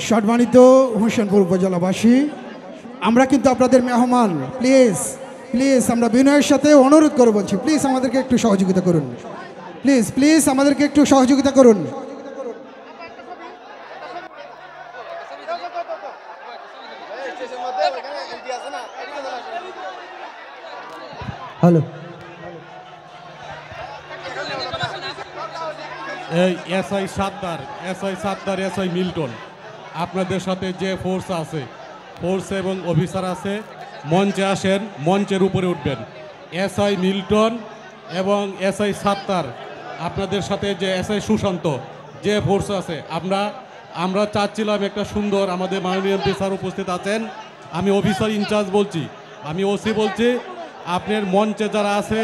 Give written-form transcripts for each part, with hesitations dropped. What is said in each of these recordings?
সম্মানিত হোসেনপুর উপজেলাবাসী, আমরা কিন্তু আপনাদের মেহমান। প্লিজ প্লিজ আমরা বিনয়ের সাথে অনুরোধ করে বলছি, প্লিজ আমাদেরকে একটু সহযোগিতা করুন। প্লিজ প্লিজ আমাদেরকে একটু সহযোগিতা করুন। হ্যালো, এই এসআই সাত্তার, এসআই মিল্টন, আপনাদের সাথে যে ফোর্স আছে, ফোর্স এবং অফিসার আছে, মঞ্চে আসেন, মঞ্চের উপরে উঠবেন। এসআই মিল্টন এবং এসআই সাত্তার, আপনাদের সাথে যে এসআই সুশান্ত, যে ফোর্স আছে, আমরা চাচ্ছিলাম একটা সুন্দর, আমাদের মাননীয় অফিসার উপস্থিত আছেন, আমি অফিসার ইনচার্জ বলছি, আমি ওসি বলছি, আপনার মঞ্চে যারা আছে,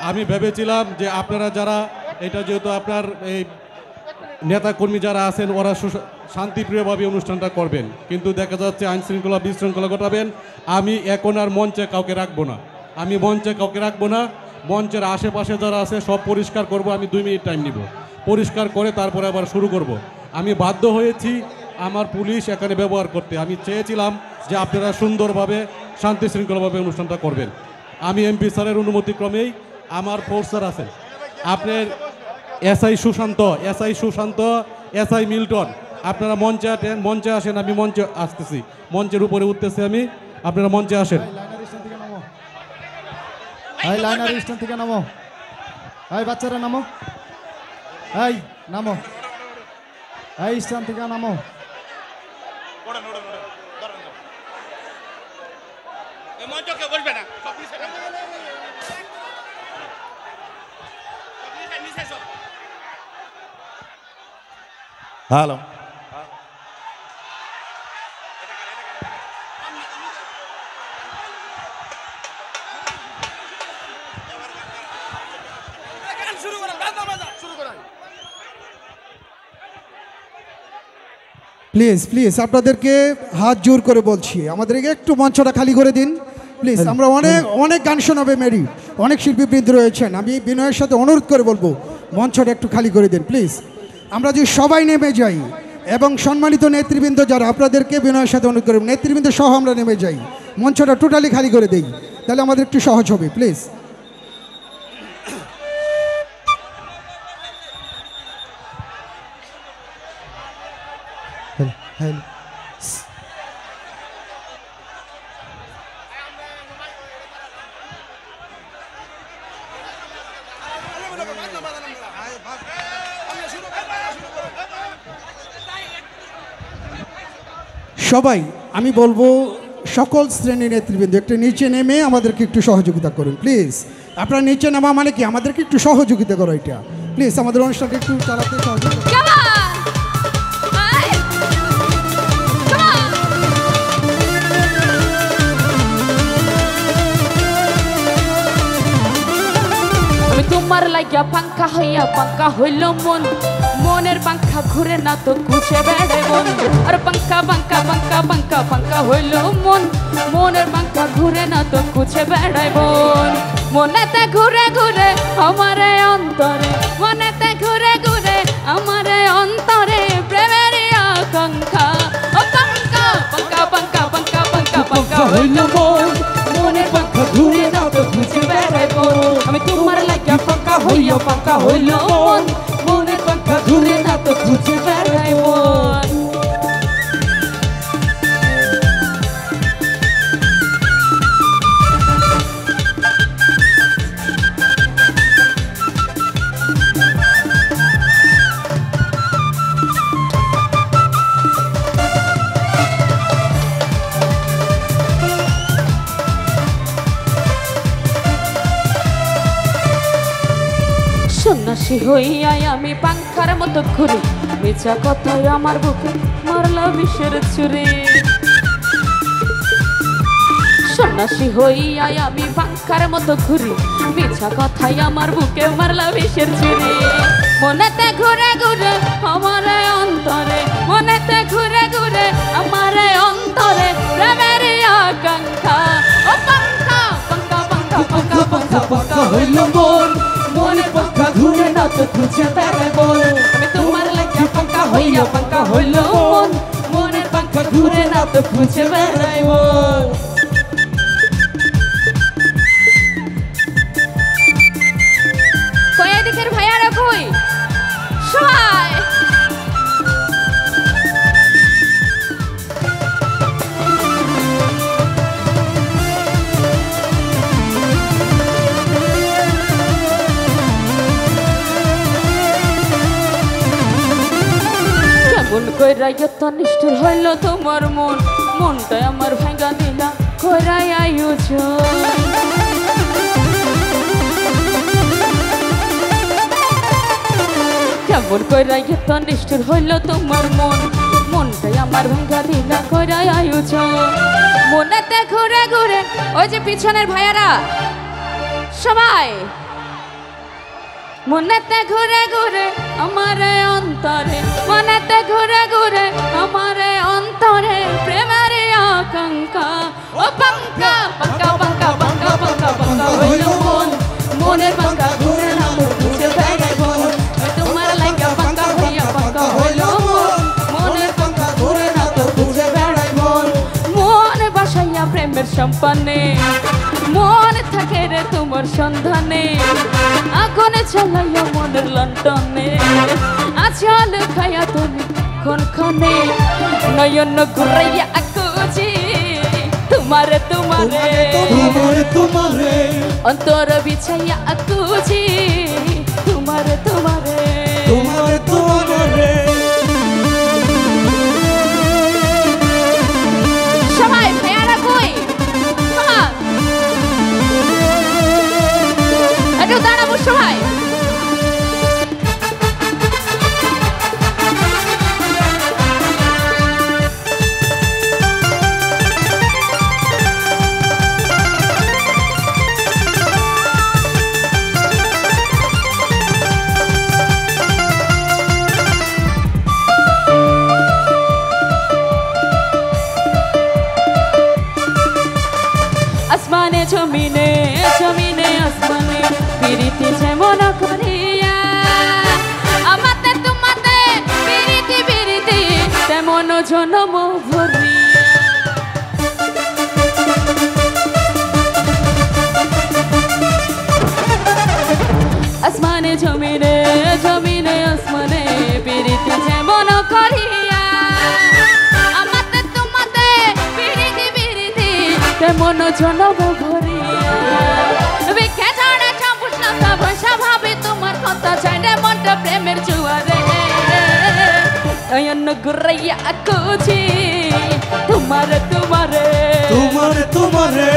আমি ভেবেছিলাম যে আপনারা যারা, এটা যেহেতু আপনার এই নেতাকর্মী যারা আছেন ওরা শান্তিপ্রিয়ভাবে অনুষ্ঠানটা করবেন, কিন্তু দেখা যাচ্ছে আইন শৃঙ্খলা বিশৃঙ্খলা ঘটাবেন। আমি এখন আর মঞ্চে কাউকে রাখবো না, মঞ্চের আশেপাশে যারা আছে সব পরিষ্কার করব। আমি 2 মিনিট টাইম নিব, পরিষ্কার করে তারপরে আবার শুরু করব। আমি বাধ্য হয়েছি আমার পুলিশ এখানে ব্যবহার করতে। আমি চেয়েছিলাম যে আপনারা সুন্দরভাবে শান্তি শৃঙ্খলাভাবে অনুষ্ঠানটা করবেন। আমি এমপি স্যারের অনুমতিক্রমেই আমার ফোর্সার আছে, আপনার এসআই সুশান্ত, এসআই মিল্টন, আপনারা মঞ্চে আসেন। আমি মঞ্চে আসতেছি, মঞ্চের উপরে উঠতেছি আমি, আপনারা মঞ্চে আসেন। লাইনার স্ট্যান্ড থেকে নামো, বাচ্চারা নামো, নামো, স্ট্যান্ড থেকে নামো। হ্যালো, প্লিজ প্লিজ আপনাদেরকে হাত জোর করে বলছি, আমাদেরকে একটু মঞ্চটা খালি করে দিন প্লিজ। আমরা অনেক গান শোনাবে মেরি, অনেক শিল্পীবৃন্দ রয়েছেন, আমি বিনয়ের সাথে অনুরোধ করে বলবো মঞ্চটা একটু খালি করে দিন প্লিজ। আমরা যদি সবাই নেমে যাই এবং সম্মানিত নেতৃবৃন্দ যারা, আপনাদেরকে বিনয়ের সাথে অনুরোধ করব নেতৃবৃন্দ সহ আমরা নেমে যাই, মঞ্চটা টোটালি খালি করে দেই, তাহলে আমাদের একটু সহজ হবে প্লিজ। সবাই, আমি বলবো সকল শ্রেণীর নেতৃবৃন্দ একটু নিচে নেমে আমাদেরকে একটু সহযোগিতা করুন প্লিজ। আপনারা নিচে নামা মানে কি, আমাদেরকে একটু সহযোগিতা করো, এটা প্লিজ আমাদের অনুষ্ঠানটা একটু চালাতে সহযোগিতা। তোমার লাগিয়া পাঙ্খা হইয়া পাঙ্খা হইল মন, মনের পাঙ্খা ঘুরে না তো ঘুষে বেড়ে মন। আর পাঙ্খা পাঙ্খা পাঙ্খা পাঙ্খা পাঙ্খা হইল মন, মনের পাঙ্খা ঘুরে না তো ঘুষে বেড়াই মন। মনেতে ঘুরে ঘুরে আমারে অন্তরে, মনেতে ঘুরে ঘুরে আমারে অন্তরে প্রেমের আকাঙ্ক্ষা। ও পাঙ্খা পাঙ্খা পাঙ্খা পাঙ্খা পাঙ্খা পাঙ্খা হইল মন, মনের পাঙ্খা ঘুরে না তো ঘুষে বেড়াই মন। আমি তোমার লাগিয়া পাঙ্খা হইয়া পাঙ্খা হইল মন, মনের পাঙ্খা ঘুরে না তো ঘুষে বেড়াই মন। সন্ন্যাসী হইয়াই আমি পাঙ্খার মতো ঘুরি, মিছা কথায় আমার বুকে মারলা বিষের ছুরি। সন্ন্যাসী হইয়াই আমি পাঙ্খার মতো ঘুরি, মিছা কথায় আমার বুকে মারলা বিষের ছুরি। মনেতে ঘুরে ঘুরে আমার অন্তরে, মনেতে ঘুরে ঘুরে আমার অন্তরে প্রেমের আকাঙ্ক্ষা। ও পাঙ্খা পাঙ্খা পাঙ্খা পাঙ্খা পাঙ্খা পাঙ্খা হইল মন, মনের পাঙ্খা ঘুরে না তো ঘুরছে বেড়াই মন। আমি তোমার লাগিয়া পাঙ্খা হইয়া পাঙ্খা হইল ঘুরে না তো খুঁজে বেড়াই মন। কই এদিকের ভাইয়ারা কই সবাই কেমন কইরা এত নিষ্ঠুর হইল তোমার মন, মনটা আমার ভাঙা দিলা কইরাই আয়োজন। কেমন কইরা এত নিষ্ঠুর হইল তোমার মন, মনটাই আমার ভাঙা দিলা কইরাই আয়োজন। মনেতে ঘুরে ঘুরে ওই যে পিছনের ভাইয়ারা সবাই মনেতে ঘুরে ঘুরে আমার অন্তরে, মনেতে ঘুরে ঘুরে আমার অন্তরে প্রেমের আকাঙ্ক্ষা। ও পাঙ্কা পাঙ্কা পাঙ্কা পাঙ্কা পাঙ্কা পাঙ্কা হইল মন, মনের পাঙ্কা ঘুরে না তো খুঁজে বেড়াই মন। তোমার লাইগা পাঙ্কা হইয়া পাঙ্কা হইল মন, মনের পাঙ্কা ঘুরে না তো খুঁজে বেড়াই মন। মন বাসাইয়া প্রেমের সম্পানে, মন থাকে রে তোমার সন্ধানে, আগুনে চালাইয়া মনের লন্ডনে, আচল খাইয়া তুমি ক্ষণক্ষণে, নয়ন ঘুরাইয়া আকুজি তোমারে তোমারে তোমারে তোমারে অন্তর বিছাইয়া আকুজি তোমারে তোমারে তোমারে তোমারে। সবাই ভাইয়ারা কই একটু দাঁড়াবো সবাই। আসমানে জমিনে জমিনে আসমানে পিরিতি যেমন করিয়া, আমাতে তোমাতে পিরিতি পিরিতি তেমন জনম ভরিয়া। আসমানে জমিনে জমিনে আসমানে পিরিতি যেমন করিয়া, আমাতে তোমাতে পিরিতি পিরিতি তেমন জনম ভরিয়া। বিখ্যা জানে চাবুস না তা বসা ভাবে তোমার কথা চাইলে মনটা প্রেমের জুয়ারে, নয়ন ঘুরাইয়া আকুজি তোমারে তোমারে তোমারে তোমারে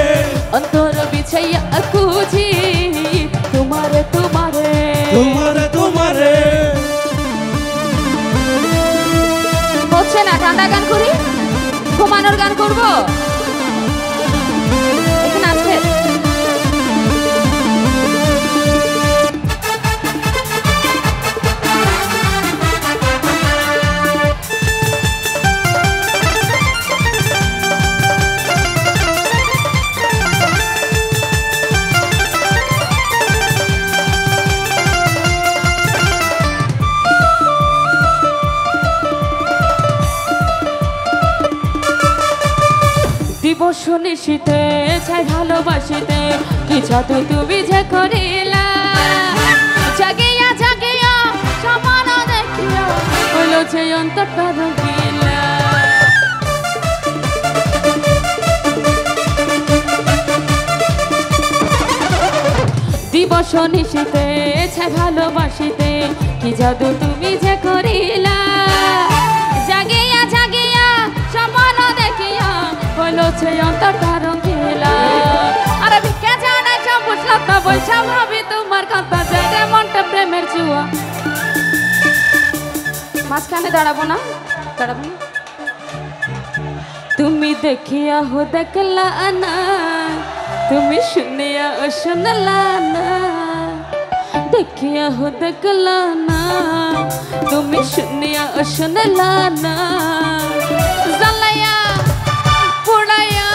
অন্তর বিছাইয়া আকুজি তোমারে তোমারে তোমারে তোমারে। হচ্ছে না ঠান্ডা গান করি, ঘুমানোর গান করবো এখানে আজকে। দিবস নিশীতে চাই ভালোবাসিতে, কি জাদু তুমি যে করিলা, জাগিয়া জাগিয়া সমান দেখিয়া হলো যে অন্তরটা রঙিলা। দিবস নিশীতে চাই ভালোবাসিতে, কি জাদু তুমি যে করিলা, জাগিয়া জাগিয়া সমান দেখিয়া হলো যে অন্তরটা রঙিলা। আরে ভিক্ষা জানে সব বুঝলাম না বৈশা ভাবি তোমার কথা যে মনটা প্রেমের জুয়া। মাঝখানে দাঁড়াবো না, দাঁড়াবো না। তুমি দেখিয়া হো দেখলা না, তুমি শুনিয়া ও শুনলা না, দেখিয়া হো দেখলা না, তুমি শুনিয়া ও শুনলা না। জ্বালায়া পুড়ায়া